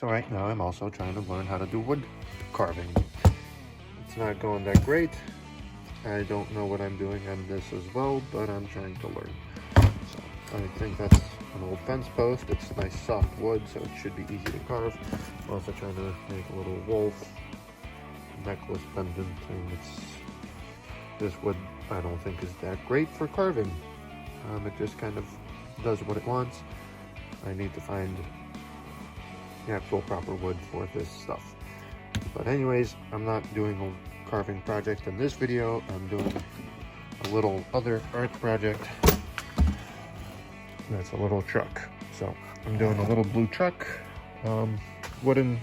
So right now I'm also trying to learn how to do wood carving. It's not going that great. I don't know what I'm doing on this as well, but I'm trying to learn. So I think that's an old fence post. It's nice soft wood, so it should be easy to carve. I'm also trying to make a little wolf necklace pendant, and this wood I don't think is that great for carving. It just kind of does what it wants. I need to find the actual proper wood for this stuff. But anyways, I'm not doing a carving project in this video. I'm doing a little other art project. That's a little truck. So I'm doing a little blue truck, wooden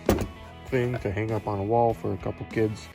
thing to hang up on a wall for a couple kids.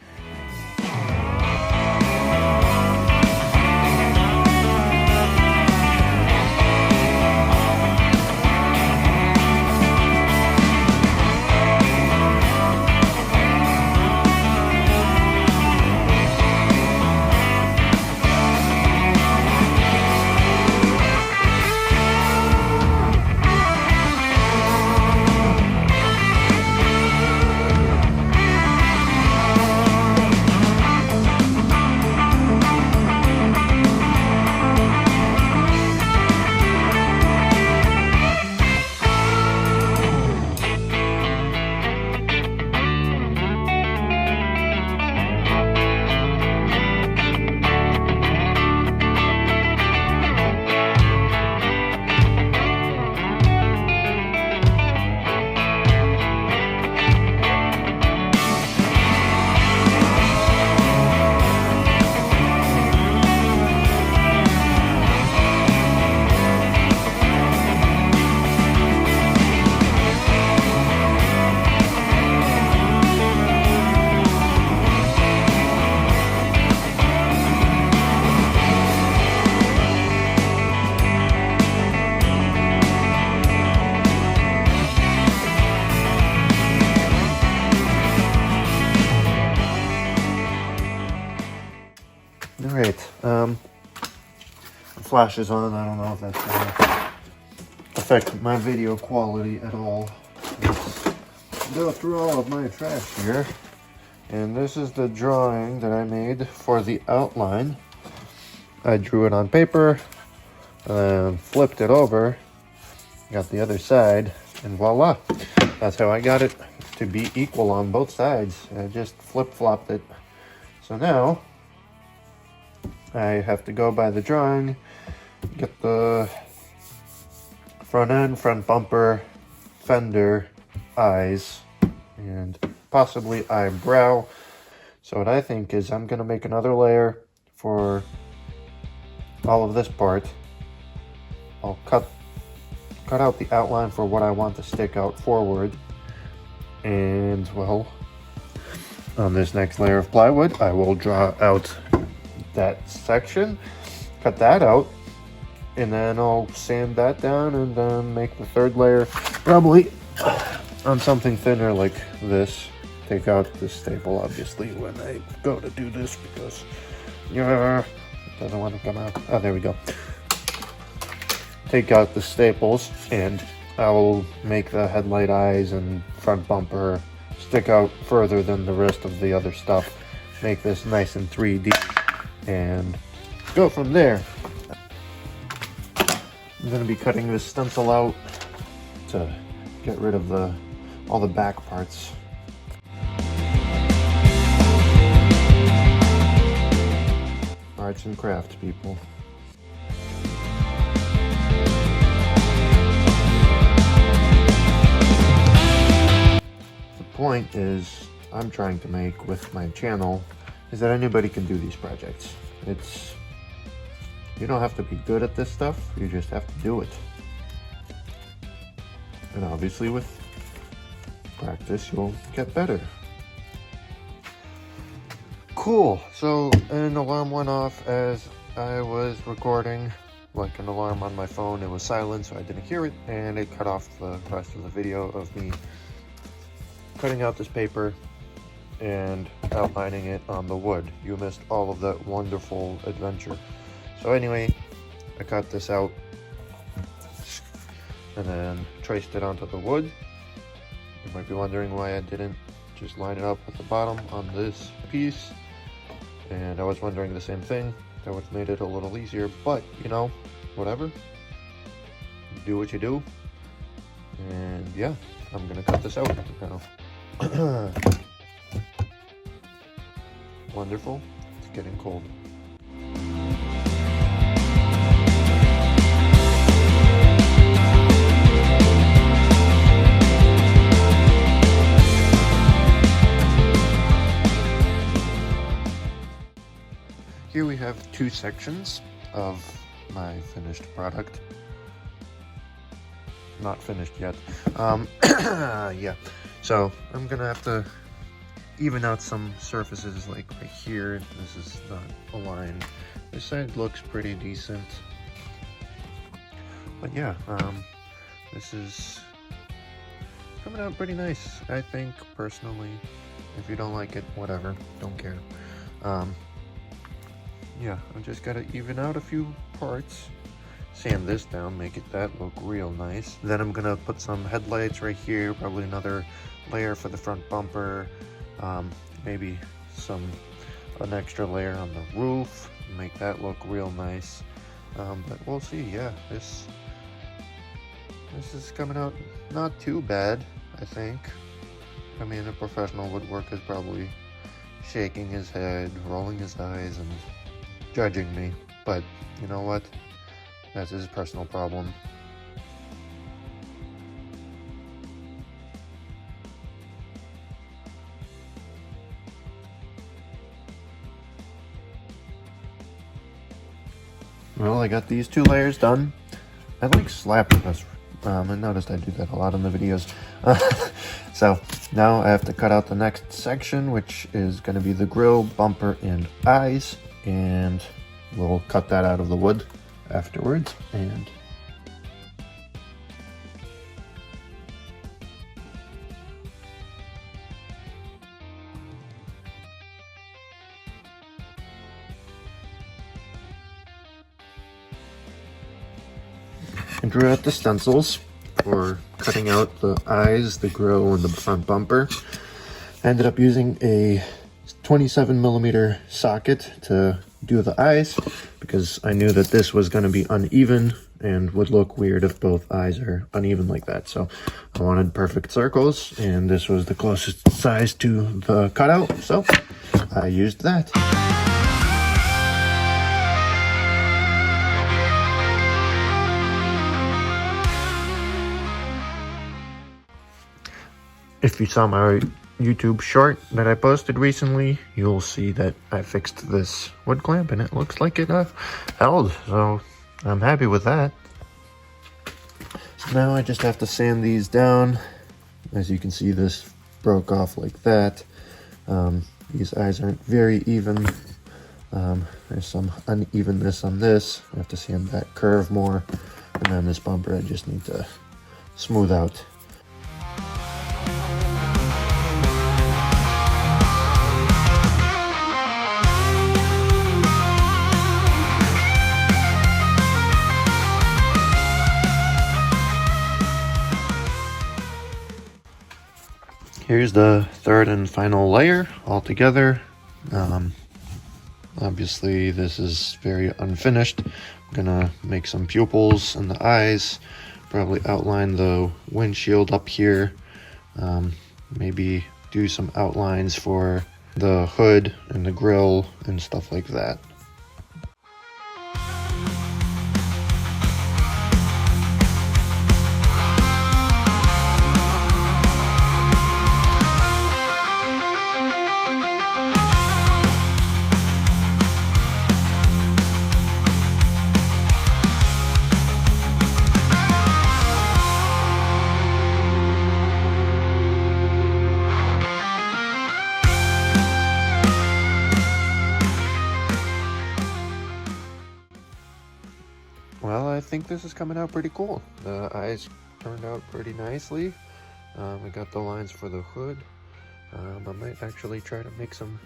Alright, flash is on. I don't know if that's going to affect my video quality at all. Let's go through all of my trash here. And this is the drawing that I made for the outline. I drew it on paper, and flipped it over, got the other side, and voila. That's how I got it to be equal on both sides. I just flip-flopped it. So now I have to go by the drawing, get the front end, front bumper, fender, eyes, and possibly eyebrow. So what I think is I'm going to make another layer for all of this part. I'll cut out the outline for what I want to stick out forward. And, well, on this next layer of plywood, I will draw out that section, cut that out, and then I'll sand that down and then make the third layer probably on something thinner like this. Take out the staple obviously when I go to do this because it doesn't want to come out. Oh, there we go. Take out the staples and I will make the headlight eyes and front bumper stick out further than the rest of the other stuff. Make this nice and 3D. And go from there. I'm going to be cutting this stencil out to get rid of all the back parts. Arts and crafts, people. The point is, I'm trying to make with my channel is that anybody can do these projects. You don't have to be good at this stuff, you just have to do it. And obviously with practice, you'll get better. Cool, so an alarm went off as I was recording, like an alarm on my phone. It was silent, so I didn't hear it, and it cut off the rest of the video of me cutting out this paper and outlining it on the wood. You missed all of that wonderful adventure. So anyway, I cut this out and then traced it onto the wood. You might be wondering why I didn't just line it up at the bottom on this piece, and I was wondering the same thing. That would have made it a little easier, but you know, whatever. Do what you do. And yeah, I'm gonna cut this out now. Wonderful. It's getting cold. Here we have two sections of my finished product. Not finished yet. Yeah, so I'm gonna have to even out some surfaces, like right here. This is not aligned. This side looks pretty decent, but yeah, this is coming out pretty nice, I think, personally. If you don't like it, whatever, don't care. Yeah, I just gotta even out a few parts, sand this down, make it that look real nice. Then I'm gonna put some headlights right here, probably another layer for the front bumper, maybe an extra layer on the roof, make that look real nice. But we'll see. Yeah, this is coming out not too bad, I think. I mean, a professional woodworker is probably shaking his head, rolling his eyes, and judging me, but you know what? That's his personal problem. Well, I got these two layers done. I like slapping this. I noticed I do that a lot in the videos. So now I have to cut out the next section, which is going to be the grill, bumper, and eyes. And we'll cut that out of the wood afterwards. And I drew out the stencils for cutting out the eyes, the grill, and the front bumper. I ended up using a 27mm socket to do the eyes because I knew that this was going to be uneven and would look weird if both eyes are uneven like that. So I wanted perfect circles, and this was the closest size to the cutout, so I used that. If you saw my YouTube short that I posted recently, you'll see that I fixed this wood clamp and it looks like it held, so I'm happy with that. So now I just have to sand these down. As you can see, this broke off like that. These eyes aren't very even. There's some unevenness on this. I have to sand that curve more, and then this bumper I just need to smooth out. Here's the third and final layer all together. Obviously this is very unfinished. I'm gonna make some pupils in the eyes, probably outline the windshield up here, maybe do some outlines for the hood and the grill and stuff like that. Well, I think this is coming out pretty cool. The eyes turned out pretty nicely. We got the lines for the hood. I might actually try to make some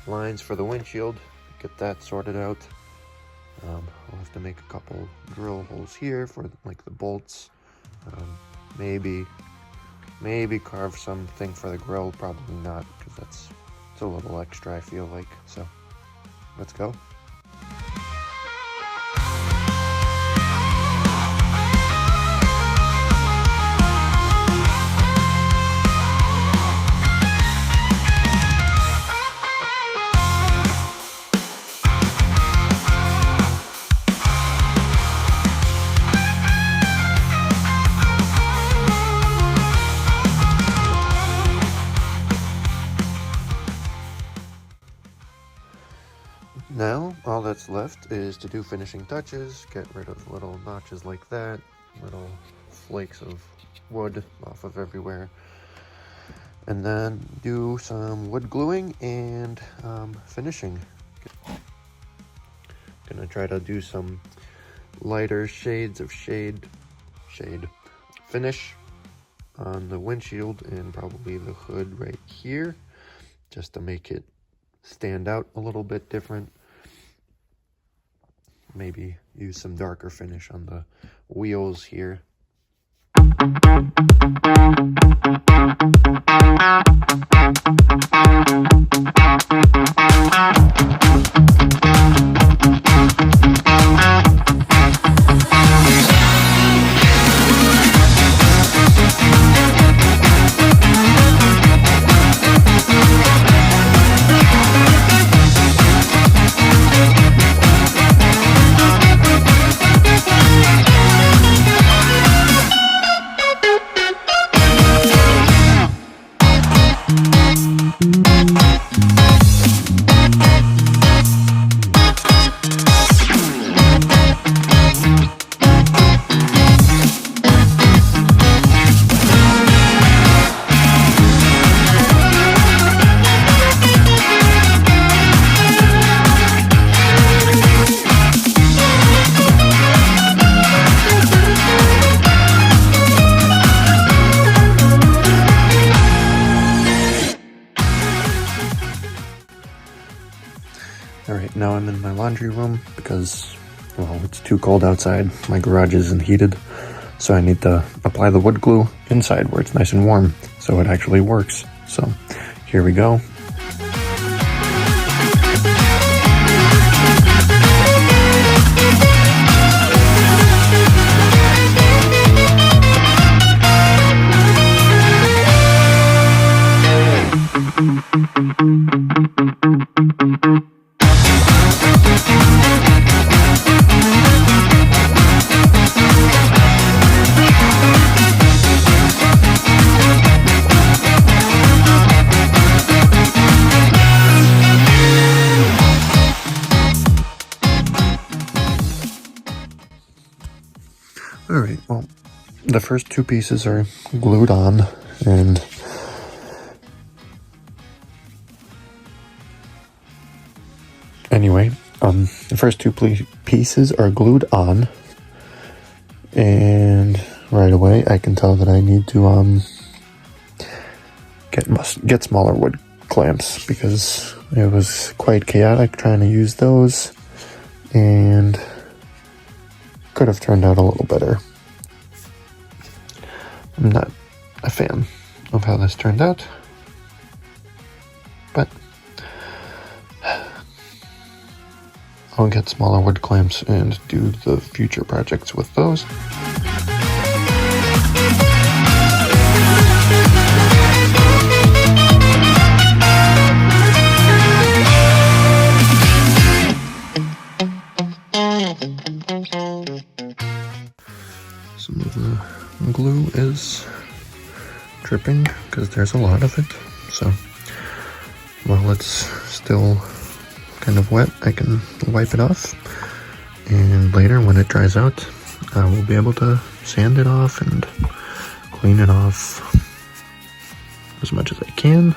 lines for the windshield, get that sorted out. I'll have to make a couple drill holes here for like the bolts. Maybe Maybe carve something for the grill, probably not, because it's a little extra, I feel like. So let's go. Now, all that's left is to do finishing touches, get rid of little notches like that, little flakes of wood off of everywhere, and then do some wood gluing and finishing. Gonna try to do some lighter shades of shade finish on the windshield and probably the hood right here, just to make it stand out a little bit different. Maybe use some darker finish on the wheels here. Alright, now I'm in my laundry room because, well, it's too cold outside. My garage isn't heated, so I need to apply the wood glue inside where it's nice and warm, so it actually works. So, here we go. Alright, well, the first two pieces are glued on, and anyway, the first two pieces are glued on, and right away I can tell that I need to get smaller wood clamps, because it was quite chaotic trying to use those, and could have turned out a little better. I'm not a fan of how this turned out, but I'll get smaller wood clamps and do the future projects with those. Some of the glue is dripping because there's a lot of it, so while it's still kind of wet, I can wipe it off, and later when it dries out, I will be able to sand it off and clean it off as much as I can.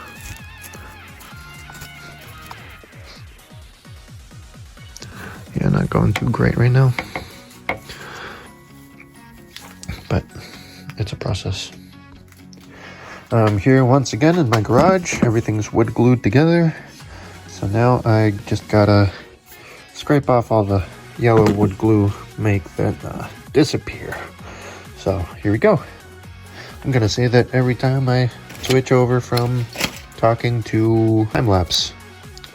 Yeah, not going too great right now, but it's a process. Here once again in my garage, everything's wood glued together. So now I just gotta scrape off all the yellow wood glue, make that disappear. So here we go. I'm gonna say that every time I switch over from talking to time-lapse.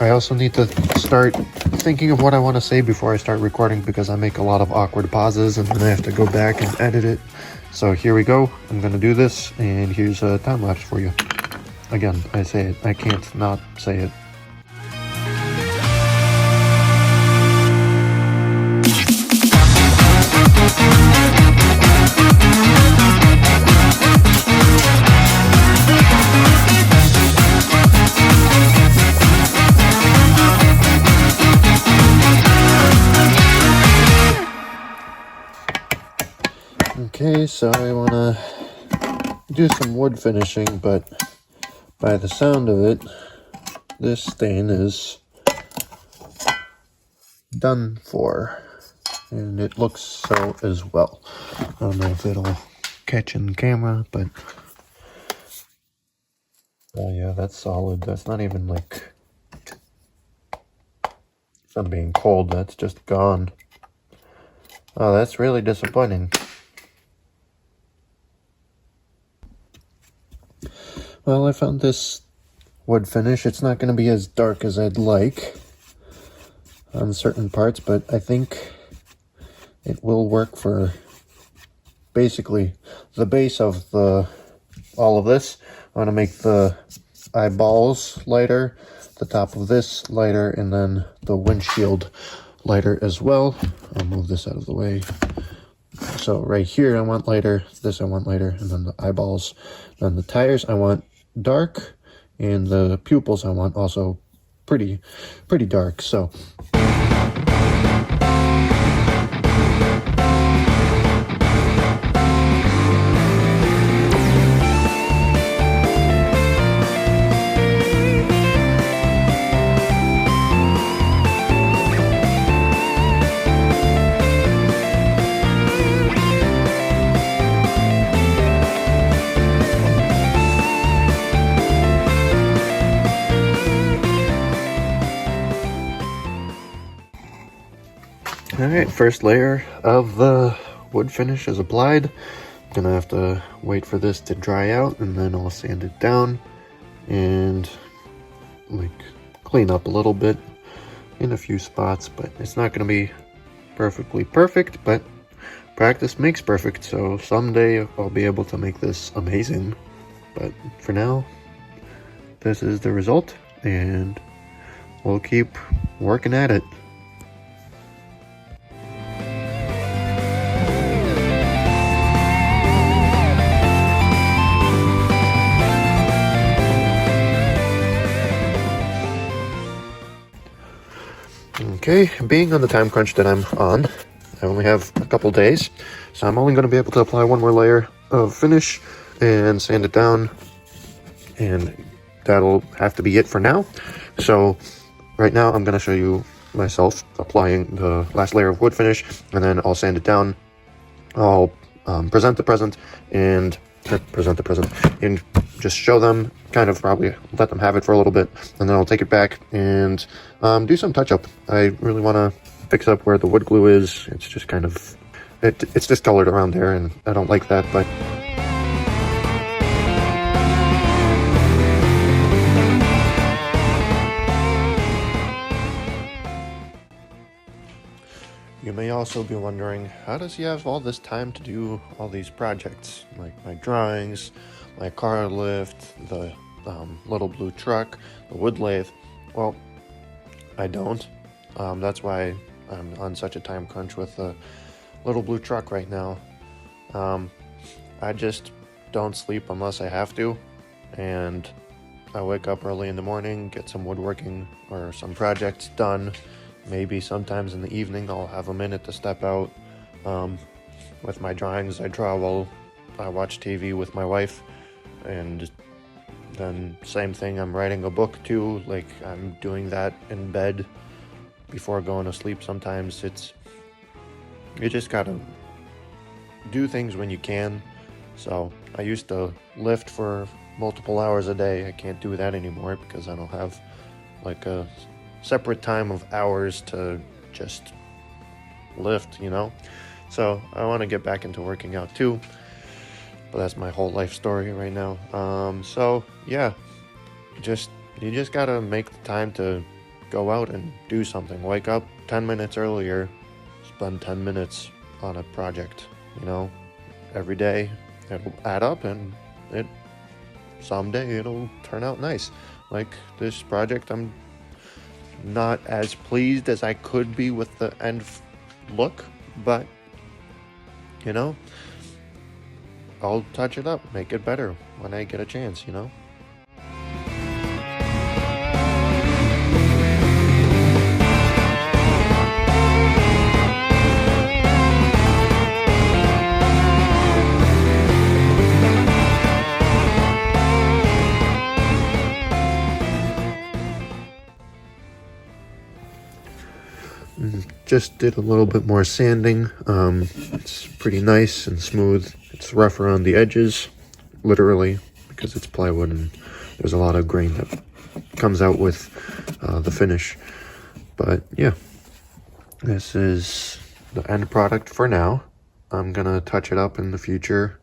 I also need to start thinking of what I want to say before I start recording, because I make a lot of awkward pauses and then I have to go back and edit it. So here we go. I'm gonna do this, and here's a time-lapse for you. Again, I say it. I can't not say it. Okay, so I want to do some wood finishing, but by the sound of it, this stain is done for, and it looks so as well. I don't know if it'll catch in the camera, but oh yeah, that's solid. That's not even like from being cold, that's just gone. Oh, that's really disappointing. Well, I found this wood finish. It's not going to be as dark as I'd like on certain parts, but I think it will work for basically the base of all of this. I want to make the eyeballs lighter, the top of this lighter, and then the windshield lighter as well. I'll move this out of the way. So right here I want lighter, this I want lighter, and then the eyeballs. Then the tires I want dark, and the pupils I want also pretty dark. So alright, first layer of the wood finish is applied. I'm gonna have to wait for this to dry out, and then I'll sand it down and like clean up a little bit in a few spots, but it's not gonna be perfectly perfect, but practice makes perfect, so someday I'll be able to make this amazing. But for now, this is the result, and we'll keep working at it. Okay, being on the time crunch that I'm on, I only have a couple days, so I'm only going to be able to apply one more layer of finish and sand it down, and that'll have to be it for now. So right now I'm going to show you myself applying the last layer of wood finish, and then I'll sand it down. I'll present the present and just show them, kind of probably let them have it for a little bit, and then I'll take it back and do some touch up. I really want to fix up where the wood glue is. It's just kind of, it's discolored around there, and I don't like that, but you may also be wondering, how does he have all this time to do all these projects? Like my drawings, my car lift, the little blue truck, the wood lathe. Well, I don't. That's why I'm on such a time crunch with the little blue truck right now. I just don't sleep unless I have to, and I wake up early in the morning, get some woodworking or some projects done. Maybe sometimes in the evening I'll have a minute to step out. With my drawings, I draw while I watch TV with my wife, and then same thing, I'm writing a book too. Like, I'm doing that in bed before going to sleep. Sometimes you just gotta do things when you can. So I used to lift for multiple hours a day. I can't do that anymore because I don't have like a separate time of hours to just lift, you know? So I want to get back into working out too. but that's my whole life story right now. So yeah, you just gotta make the time to go out and do something. Wake up 10 minutes earlier, spend 10 minutes on a project, you know, every day. It'll add up, and someday it'll turn out nice. Like this project, I'm not as pleased as I could be with the end look, but you know, I'll touch it up, make it better when I get a chance, you know. Just did a little bit more sanding. It's pretty nice and smooth. It's rough around the edges, literally, because it's plywood and there's a lot of grain that comes out with the finish. But yeah, this is the end product for now. I'm gonna touch it up in the future